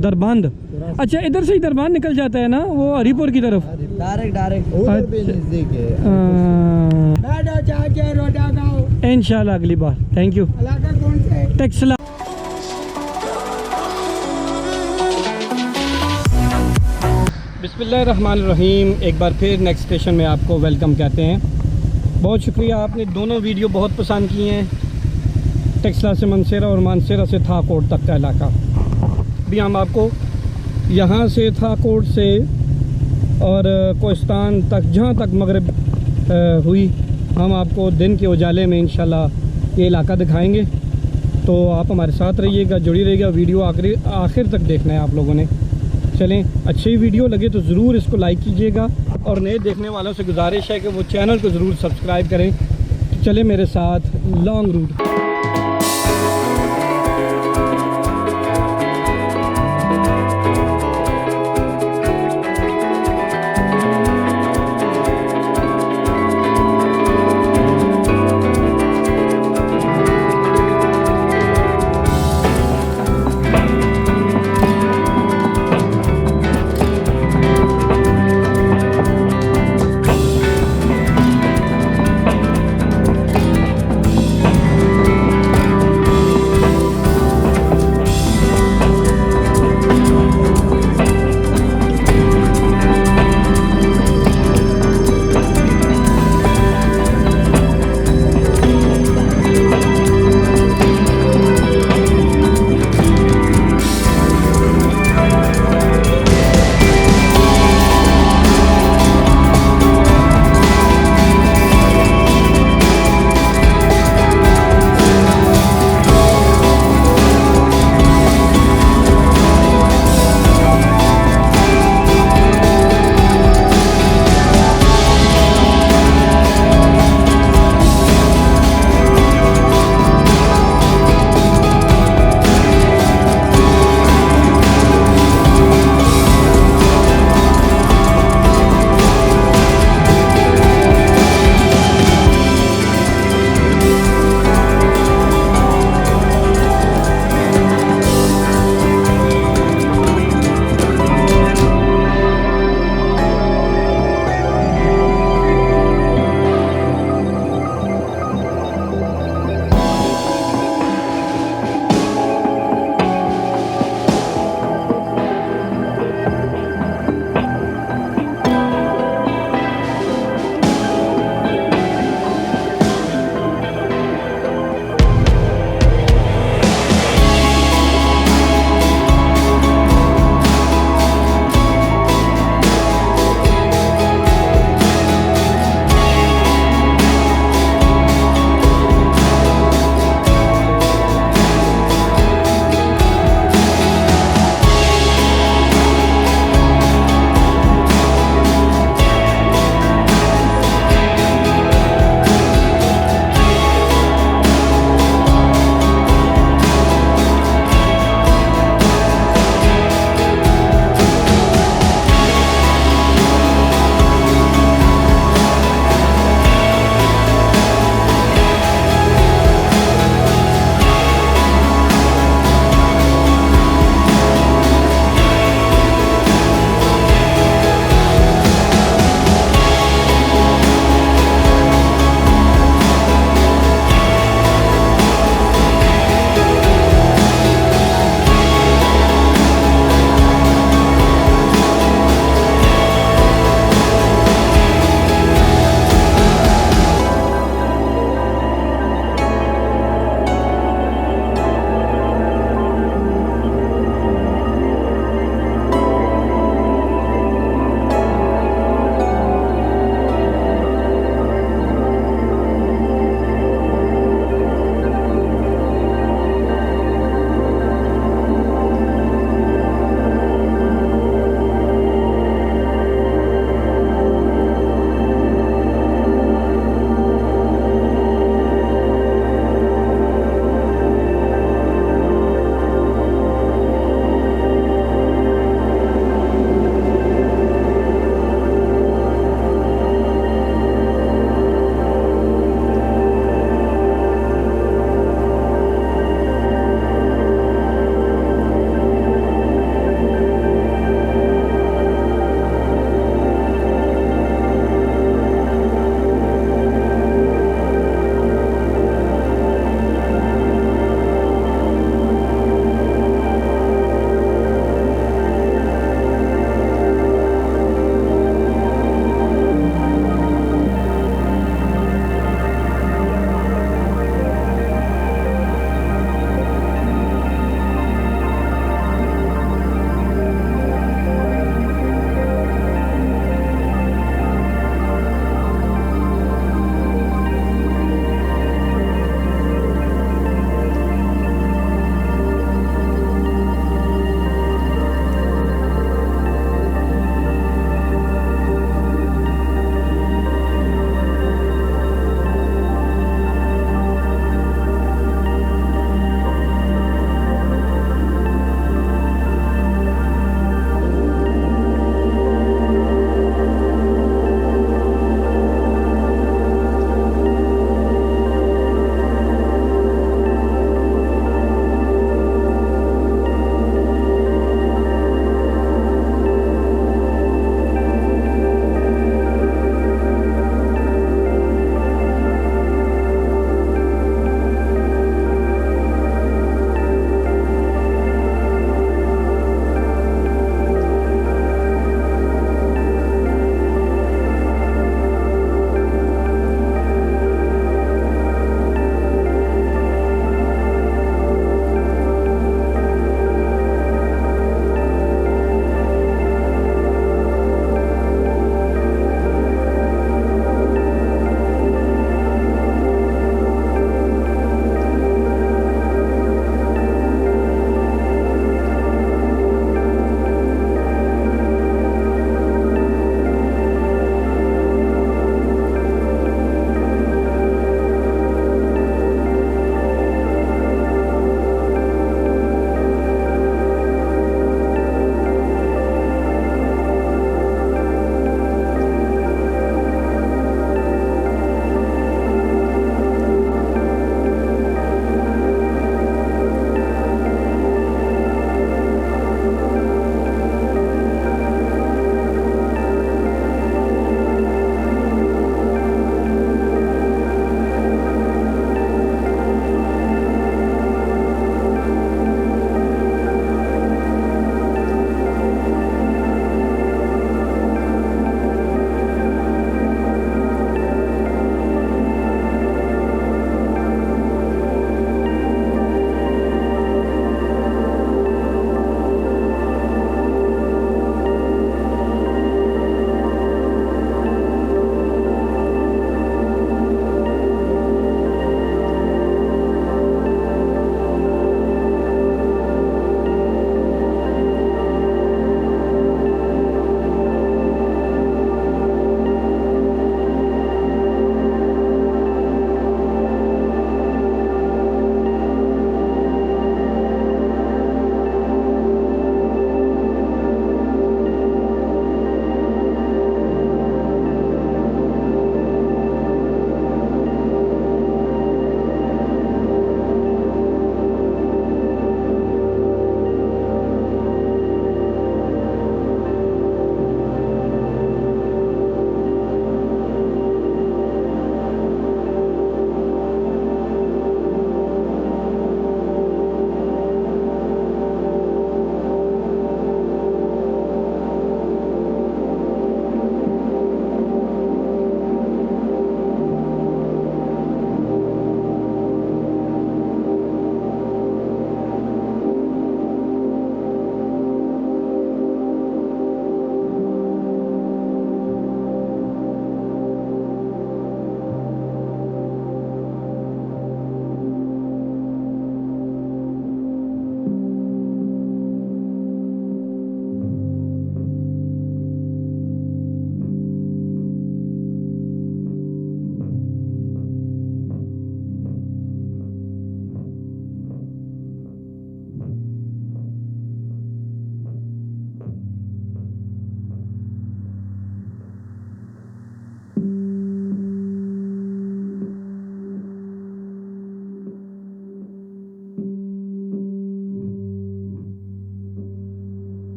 दरबंद। अच्छा, इधर से ही दरबंद निकल जाता है ना, वो हरीपुर की तरफ डायरेक्ट इंशाल्लाह अगली बार। Thank you. टेक्सला। बिस्मिल्लाहिर्रहमानिर्रहीम। एक बार फिर नेक्स्ट स्टेशन में आपको वेलकम कहते हैं। बहुत शुक्रिया, आपने दोनों वीडियो बहुत पसंद किए हैं। टेक्सला से मानसेरा और मानसेरा से थाकोट तक का इलाका। अभी हम आपको यहाँ से थाकोट से और कोहिस्तान तक, जहाँ तक मगरिब हुई, हम आपको दिन के उजाले में इंशाल्लाह ये इलाका दिखाएंगे। तो आप हमारे साथ रहिएगा, जुड़ी रहिएगा। वीडियो आखिर तक देखना है आप लोगों ने। चलें, अच्छी वीडियो लगे तो ज़रूर इसको लाइक कीजिएगा और नए देखने वालों से गुजारिश है कि वो चैनल को ज़रूर सब्सक्राइब करें। तो चलें मेरे साथ लॉन्ग रूट।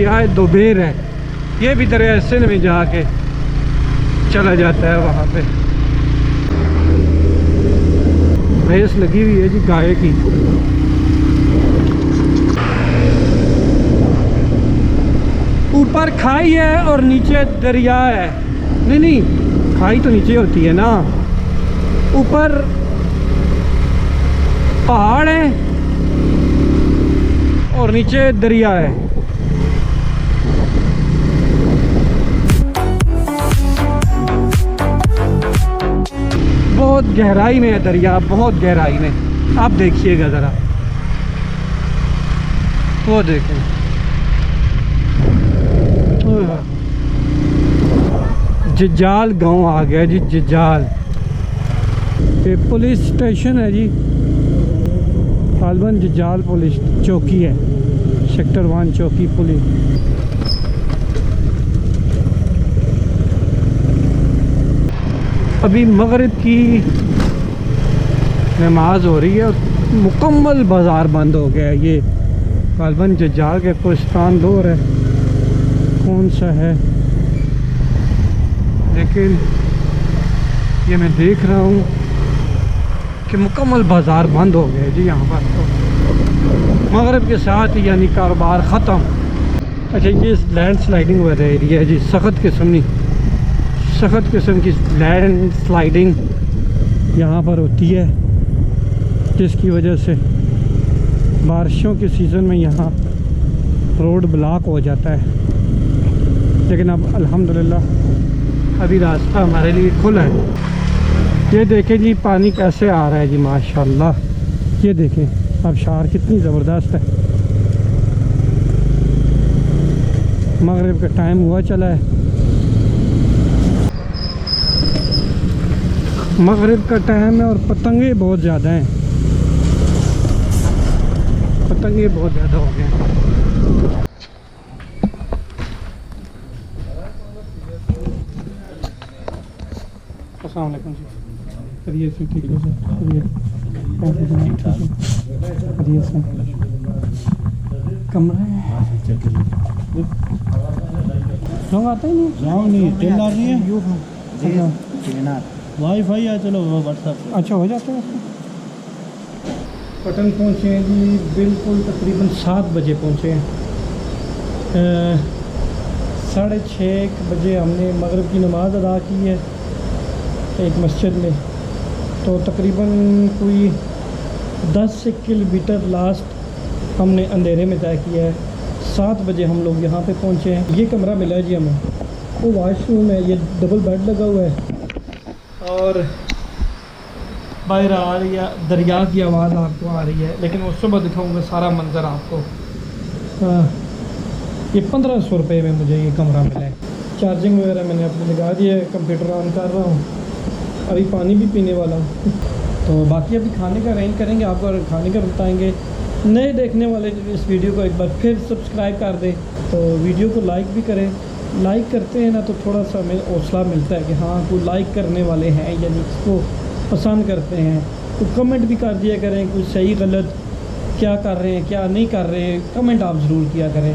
यहाँ दोबेर है, ये भी दरिया सिंध में जाके चला जाता है। वहाँ पे भैंस लगी हुई है जी गाय की। ऊपर खाई है और नीचे दरिया है। नहीं, खाई तो नीचे होती है ना, ऊपर पहाड़ है और नीचे दरिया है। बहुत गहराई में है दरिया, बहुत गहराई में। आप देखिएगा ज़रा, वो देखें, जजाल गांव आ गया जी, जजाल। ये पुलिस स्टेशन है जी, गालबन जजाल पुलिस चौकी है, सेक्टर 1 चौकी पुलिस। अभी मगरिब की नमाज हो रही है और मुकम्मल बाज़ार बंद हो गया है। ये गालबन जजाल के कोस्तान दौर है, कौन सा है, लेकिन ये मैं देख रहा हूँ कि मुकम्मल बाज़ार बंद हो गया जी यहाँ पर। तो मगरिब के साथ ही यानी कारोबार ख़त्म। अच्छा, ये लैंड स्लाइडिंग वाला एरिया है जी, सख्त किस्म की लैंड स्लाइडिंग यहाँ पर होती है, जिसकी वजह से बारिशों के सीज़न में यहाँ रोड ब्लॉक हो जाता है। लेकिन अब अल्हम्दुलिल्लाह अभी रास्ता हमारे लिए खुला है। ये देखें जी पानी कैसे आ रहा है जी, माशाल्लाह। ये देखें आबशार कितनी ज़बरदस्त है। मगरिब का टाइम हुआ चला है, मगरिब का टाइम है और पतंगे बहुत ज़्यादा हैं, पतंगे बहुत ज़्यादा हो गए हैं। अस्सलाम वालेकुम जी, करिए से ठीक है सर, करिए करिए सर, कमरा रंग आता ही नहीं, रंग नहीं, तेल आ रही है, अच्छा वाईफाई है, चलो व्हाट्सएप। अच्छा हो जाता है। पटन पहुँचे हैं जी, बिल्कुल तकरीबन 7 बजे पहुँचे हैं। 6:30 बजे हमने मगरिब की नमाज़ अदा की है एक मस्जिद में। तो तकरीबन कोई 10 किलोमीटर लास्ट हमने अंधेरे में तय किया है। 7 बजे हम लोग यहाँ पे पहुँचे हैं। ये कमरा मिला है जी हमें, वो वॉशरूम है, ये डबल बेड लगा हुआ है और बाहर आ रही है दरिया की आवाज़ आपको आ रही है। लेकिन उस सुबह दिखाऊंगा सारा मंज़र आपको। ये 1500 रुपये में मुझे ये कमरा मिला है। चार्जिंग वगैरह मैंने अपने लगा दी है, कंप्यूटर ऑन कर रहा हूँ, अभी पानी भी पीने वाला हूँ। तो बाकी अभी खाने का अरेंज करेंगे, आपको खाने का बताएंगे। नए देखने वाले इस वीडियो को एक बार फिर सब्सक्राइब कर दें, तो वीडियो को लाइक भी करें। लाइक करते हैं ना तो थोड़ा सा हमें हौसला मिलता है कि हाँ कोई लाइक करने वाले हैं, यानी इसको पसंद करते हैं। तो कमेंट भी कर दिया करें, कुछ सही गलत क्या कर रहे हैं क्या नहीं कर रहे हैं, कमेंट आप ज़रूर किया करें।